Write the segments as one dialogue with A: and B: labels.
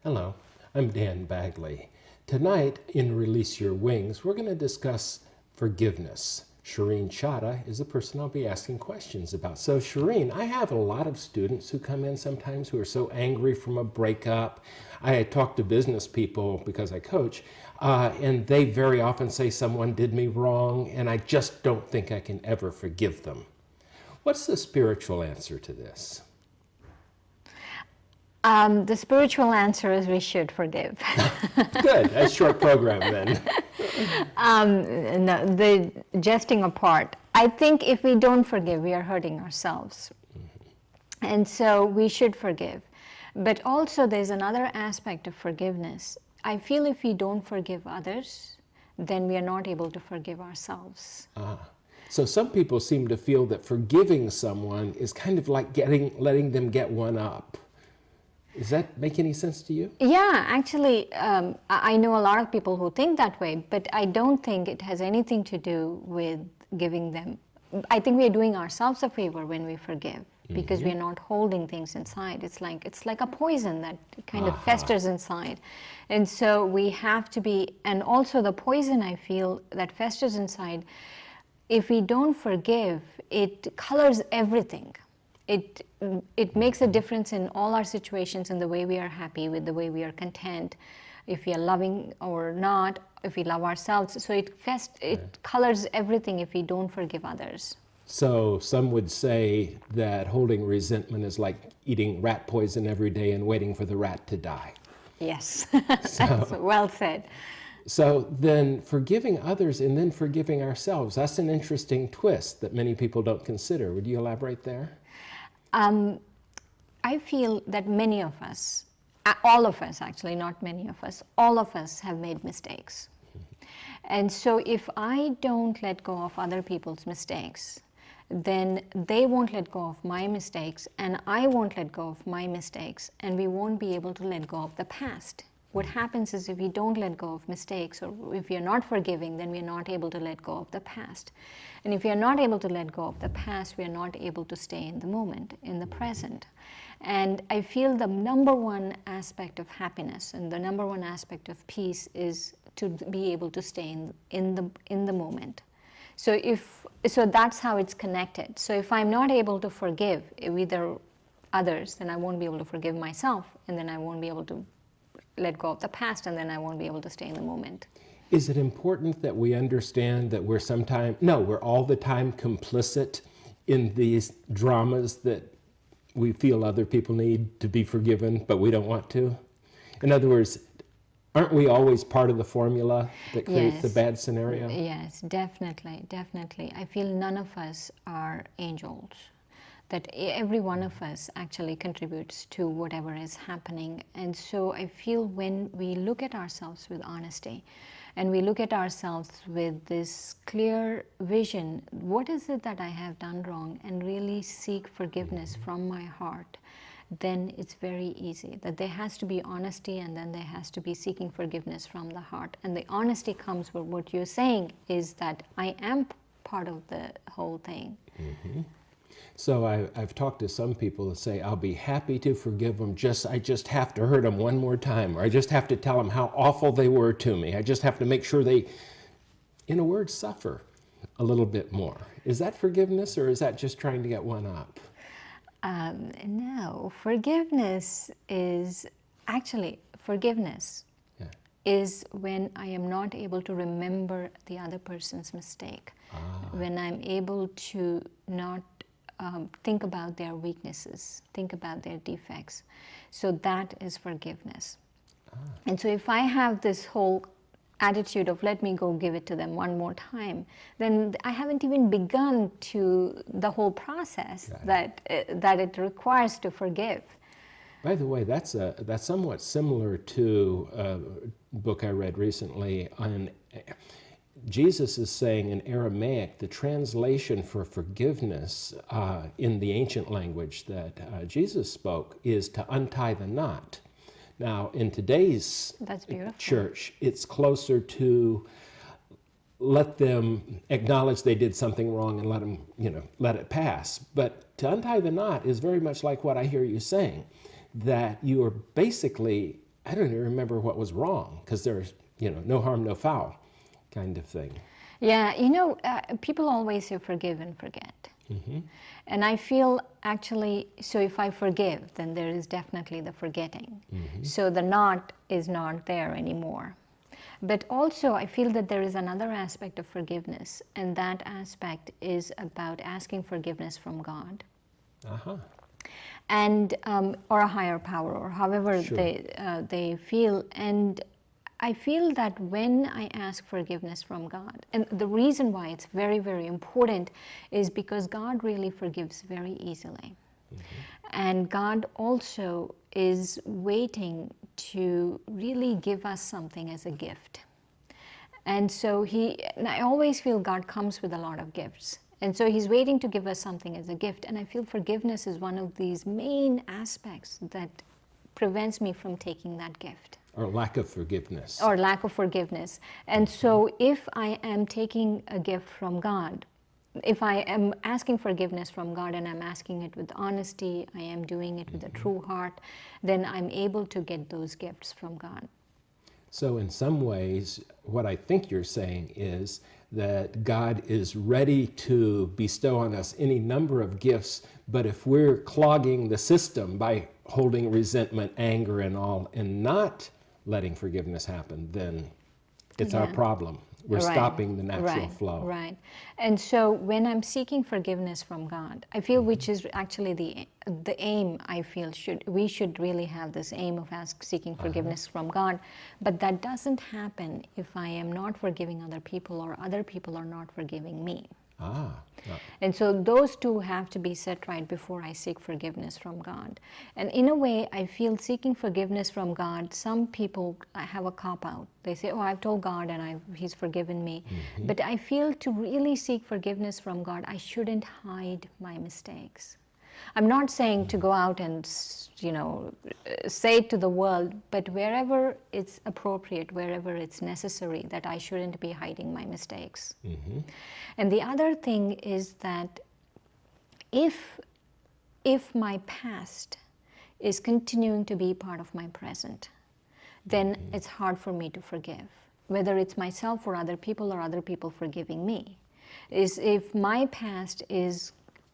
A: Hello, I'm Dan Bagley. Tonight in Release Your Wings, we're going to discuss forgiveness. Shireen Chadha is the person I'll be asking questions about. So Shireen, I have a lot of students who come in sometimes who are so angry from a breakup. I talk to business people because I coach, and they very often say someone did me wrong, and I just don't think I can ever forgive them. What's the spiritual answer to this?
B: The spiritual answer is we should forgive.
A: Good, a short program then.
B: No, the jesting apart, I think if we don't forgive, we are hurting ourselves. And so we should forgive. But also there's another aspect of forgiveness. I feel if we don't forgive others, then we are not able to forgive ourselves.
A: So some people seem to feel that forgiving someone is kind of like letting them get one up. Does that make any sense to you?
B: Yeah, actually, I know a lot of people who think that way, but I don't think it has anything to do with giving them. I think we are doing ourselves a favor when we forgive, because we are not holding things inside. It's like a poison that kind of festers inside. And so we have to be, and also the poison I feel that festers inside, if we don't forgive, it colors everything. It makes a difference in all our situations, in the way we are happy, with the way we are content, if we are loving or not, if we love ourselves. So it colors everything if we don't forgive others.
A: So some would say that holding resentment is like eating rat poison every day and waiting for the rat to die.
B: Yes, that's well said.
A: So then forgiving others and then forgiving ourselves, that's an interesting twist that many people don't consider. Would you elaborate there?
B: I feel that many of us, all of us actually, not many of us, all of us have made mistakes. And so if I don't let go of other people's mistakes, then they won't let go of my mistakes, and I won't let go of my mistakes, and we won't be able to let go of the past. What happens is if we don't let go of mistakes, or if we are not forgiving, then we are not able to let go of the past. And if we are not able to let go of the past, we are not able to stay in the moment, in the present. And I feel the number one aspect of happiness and the number one aspect of peace is to be able to stay in the moment. So that's how it's connected. So if I'm not able to forgive either others, then I won't be able to forgive myself, and then I won't be able to let go of the past, and then I won't be able to stay in the moment.
A: Is it important that we understand that we're all the time complicit in these dramas that we feel other people need to be forgiven, but we don't want to? In other words, aren't we always part of the formula that creates the bad scenario?
B: Yes, definitely, definitely. I feel none of us are angels, that every one of us actually contributes to whatever is happening. And so I feel when we look at ourselves with honesty, and we look at ourselves with this clear vision, what is it that I have done wrong, and really seek forgiveness from my heart, then it's very easy. That there has to be honesty, and then there has to be seeking forgiveness from the heart. And the honesty comes with what you're saying is that I am part of the whole thing.
A: So I've talked to some people that say, I'll be happy to forgive them, I just have to hurt them one more time, or I just have to tell them how awful they were to me. I just have to make sure they, in a word, suffer a little bit more. Is that forgiveness, or is that just trying to get one up?
B: No, forgiveness is is when I am not able to remember the other person's mistake, when I'm able to not think about their weaknesses, think about their defects. So that is forgiveness. And so if I have this whole attitude of let me go give it to them one more time, then I haven't even begun to the whole process that it requires to forgive.
A: By the way, that's somewhat similar to a book I read recently on Jesus is saying in Aramaic, the translation for forgiveness in the ancient language that Jesus spoke is to untie the knot. Now, in today's church, it's closer to let them acknowledge they did something wrong and let it pass. But to untie the knot is very much like what I hear you saying, that you are basically I don't even remember what was wrong, because there's, no harm, no foul kind of thing.
B: Yeah, people always say forgive and forget. And I feel actually, so if I forgive, then there is definitely the forgetting. So the not is not there anymore. But also, I feel that there is another aspect of forgiveness, and that aspect is about asking forgiveness from God. And or a higher power, or however
A: Sure.
B: they feel. And I feel that when I ask forgiveness from God, and the reason why it's very, very important is because God really forgives very easily. And God also is waiting to really give us something as a gift. And so and I always feel God comes with a lot of gifts. And so he's waiting to give us something as a gift. And I feel forgiveness is one of these main aspects that prevents me from taking that gift.
A: Or lack of forgiveness.
B: Or lack of forgiveness. And so if I am taking a gift from God, if I am asking forgiveness from God and I'm asking it with honesty, I am doing it with a true heart, then I'm able to get those gifts from God.
A: So in some ways, what I think you're saying is that God is ready to bestow on us any number of gifts, but if we're clogging the system by holding resentment, anger, and all, and not letting forgiveness happen, then it's our problem. We're stopping the natural flow.
B: Right. And so when I'm seeking forgiveness from God, I feel which is actually the aim, I feel we should really have this aim of seeking forgiveness from God. But that doesn't happen if I am not forgiving other people or other people are not forgiving me. And so those two have to be set right before I seek forgiveness from God. And in a way, I feel seeking forgiveness from God, some people have a cop-out. They say, oh, I've told God and he's forgiven me. But I feel to really seek forgiveness from God, I shouldn't hide my mistakes. I'm not saying to go out and, say it to the world, but wherever it's appropriate, wherever it's necessary, that I shouldn't be hiding my mistakes. And the other thing is that if my past is continuing to be part of my present, then it's hard for me to forgive, whether it's myself or other people forgiving me. If my past is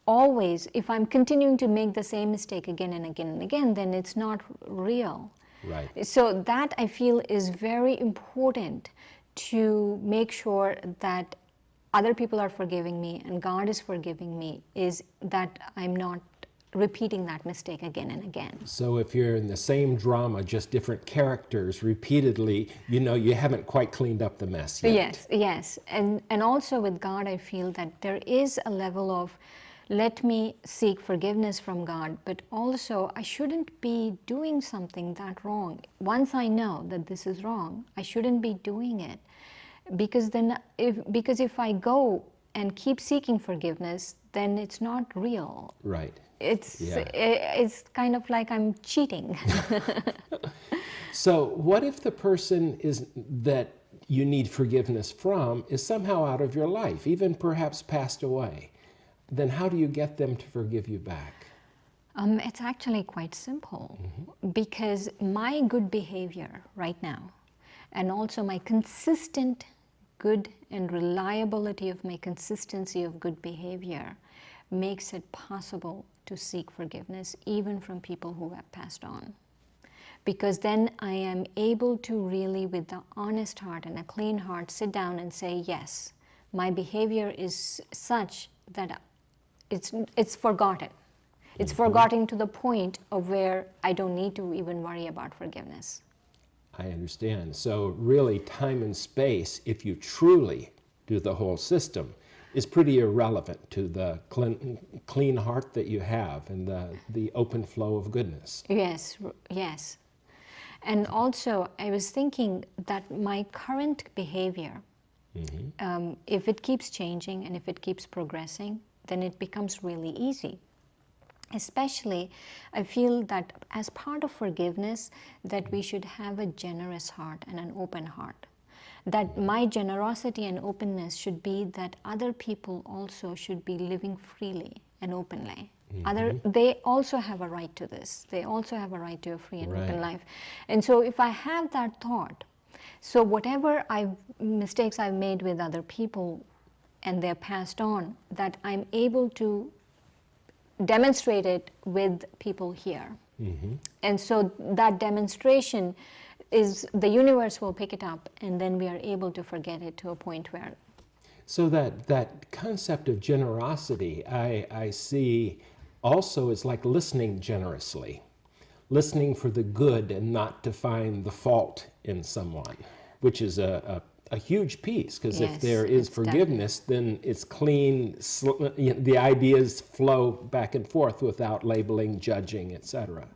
B: always, if I'm continuing to make the same mistake again and again and again, then it's not real.
A: Right.
B: So that I feel is very important, to make sure that other people are forgiving me and God is forgiving me, is that I'm not repeating that mistake again and again.
A: So if you're in the same drama, just different characters repeatedly, you haven't quite cleaned up the mess yet.
B: Yes. And also with God, I feel that there is a level of, let me seek forgiveness from God, but also I shouldn't be doing something that wrong. Once I know that this is wrong, I shouldn't be doing it. Because if I go and keep seeking forgiveness, then it's not real.
A: Right.
B: It's kind of like I'm cheating.
A: So what if the person that you need forgiveness from is somehow out of your life, even perhaps passed away? Then how do you get them to forgive you back?
B: It's actually quite simple, because my good behavior right now, and also my consistent good and reliability of my consistency of good behavior, makes it possible to seek forgiveness even from people who have passed on. Because then I am able to really, with the honest heart and a clean heart, sit down and say, yes, my behavior is such that it's forgotten. It's forgotten to the point of where I don't need to even worry about forgiveness.
A: I understand. So really, time and space, if you truly do the whole system, is pretty irrelevant to the clean heart that you have and the open flow of goodness.
B: Yes. And also, I was thinking that my current behavior, if it keeps changing and if it keeps progressing, then it becomes really easy. Especially, I feel that as part of forgiveness, that we should have a generous heart and an open heart. That my generosity and openness should be that other people also should be living freely and openly. They also have a right to this. They also have a right to a free and open
A: Right.
B: life. And so if I have that thought, so whatever mistakes I've made with other people and they're passed on, that I'm able to demonstrate it with people here. And so that demonstration is, the universe will pick it up, and then we are able to forget it to a point where.
A: So that concept of generosity, I see also is like listening generously, listening for the good and not to find the fault in someone, which is a huge piece, because if
B: Yes,
A: there is
B: it's
A: forgiveness, then it's clean, the ideas flow back and forth without labeling, judging, etc.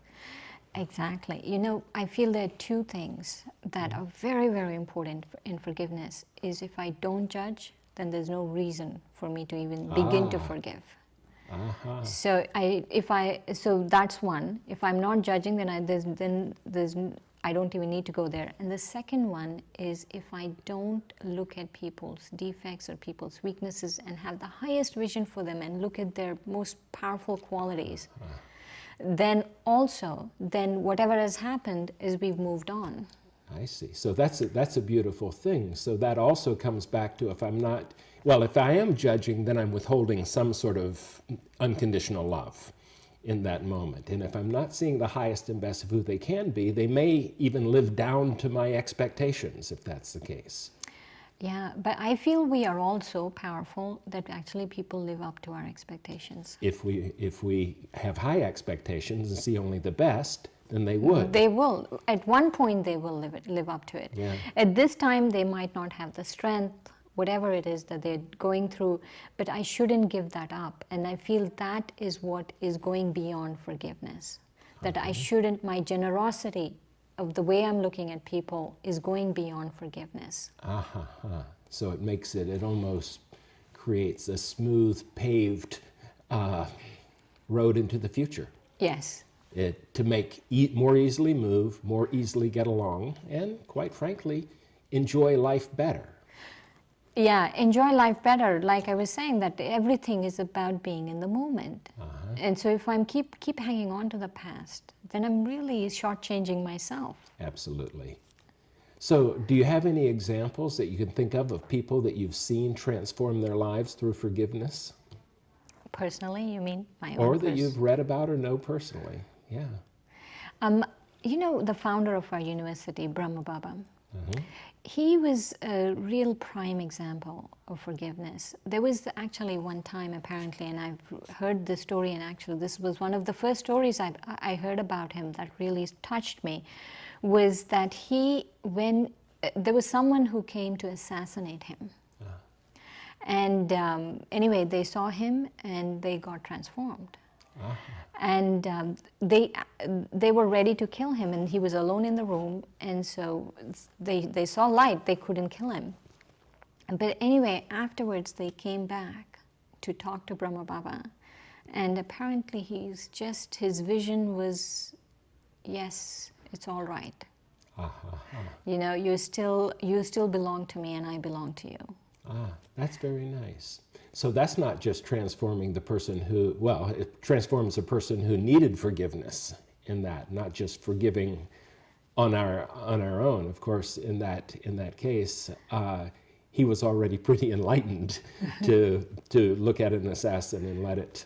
B: Exactly. You know, I feel there are two things that are very, very important in forgiveness. Is if I don't judge, then there's no reason for me to even begin to forgive. So so that's one. If I'm not judging, then I don't even need to go there. And the second one is if I don't look at people's defects or people's weaknesses and have the highest vision for them and look at their most powerful qualities, then whatever has happened is we've moved on.
A: I see. So that's a beautiful thing. So that also comes back to if I am judging, then I'm withholding some sort of unconditional love in that moment. And if I'm not seeing the highest and best of who they can be, they may even live down to my expectations, if that's the case.
B: Yeah, but I feel we are all so powerful that actually people live up to our expectations.
A: If we have high expectations and see only the best, then they would.
B: They will. At one point, they will live up to it.
A: Yeah.
B: At this time, they might not have the strength, whatever it is that they're going through, but I shouldn't give that up. And I feel that is what is going beyond forgiveness. That I shouldn't, my generosity of the way I'm looking at people is going beyond forgiveness.
A: So it almost creates a smooth, paved road into the future.
B: Yes.
A: To make more easily move, more easily get along, and quite frankly, enjoy life better.
B: Yeah, enjoy life better. Like I was saying, that everything is about being in the moment. And so if I'm keep hanging on to the past, then I'm really shortchanging myself.
A: Absolutely. So do you have any examples that you can think of people that you've seen transform their lives through forgiveness?
B: Personally, you mean my own?
A: Or that you've read about or know personally? Yeah.
B: You know, the founder of our university, Brahma Baba, he was a real prime example of forgiveness. There was actually one time, apparently, and I've heard this story, and actually this was one of the first stories I heard about him that really touched me, was that when there was someone who came to assassinate him. And anyway, they saw him and they got transformed. And they were ready to kill him, and he was alone in the room, and so they saw light. They couldn't kill him. But anyway, afterwards they came back to talk to Brahma Baba, and apparently his vision was, yes, it's all right. You know, you still belong to me, and I belong to you.
A: That's very nice. So that's not just transforming the person who, it transforms a person who needed forgiveness in that, not just forgiving on our own. Of course, in that case, he was already pretty enlightened to look at an assassin and let it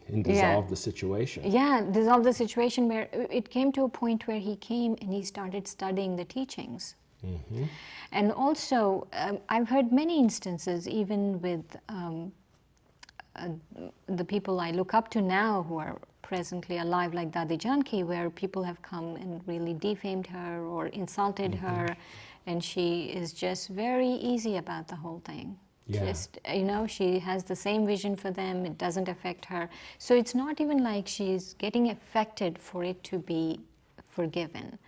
A: and dissolve the situation.
B: Yeah, dissolve the situation, where it came to a point where he came and he started studying the teachings. And also, I've heard many instances, even with the people I look up to now who are presently alive, like Dadi Janki, where people have come and really defamed her or insulted her, and she is just very easy about the whole thing.
A: Yeah.
B: Just, you know, she has the same vision for them, it doesn't affect her. So it's not even like she's getting affected for it to be forgiven.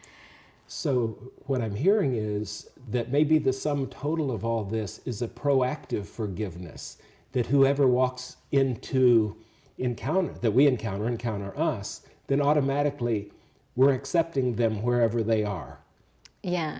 A: So what I'm hearing is that maybe the sum total of all this is a proactive forgiveness, that whoever walks into we encounter us, then automatically we're accepting them wherever they are.
B: Yeah,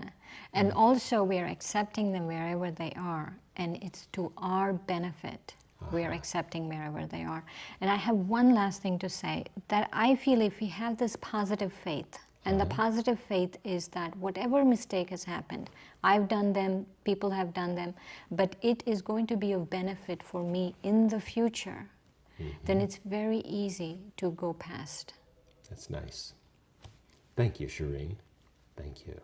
B: and also we're accepting them wherever they are, and it's to our benefit, We are accepting wherever they are. And I have one last thing to say, that I feel if we have this positive faith, and the positive faith is that whatever mistake has happened, I've done them, people have done them, but it is going to be of benefit for me in the future, then it's very easy to go past.
A: That's nice. Thank you, Shireen. Thank you.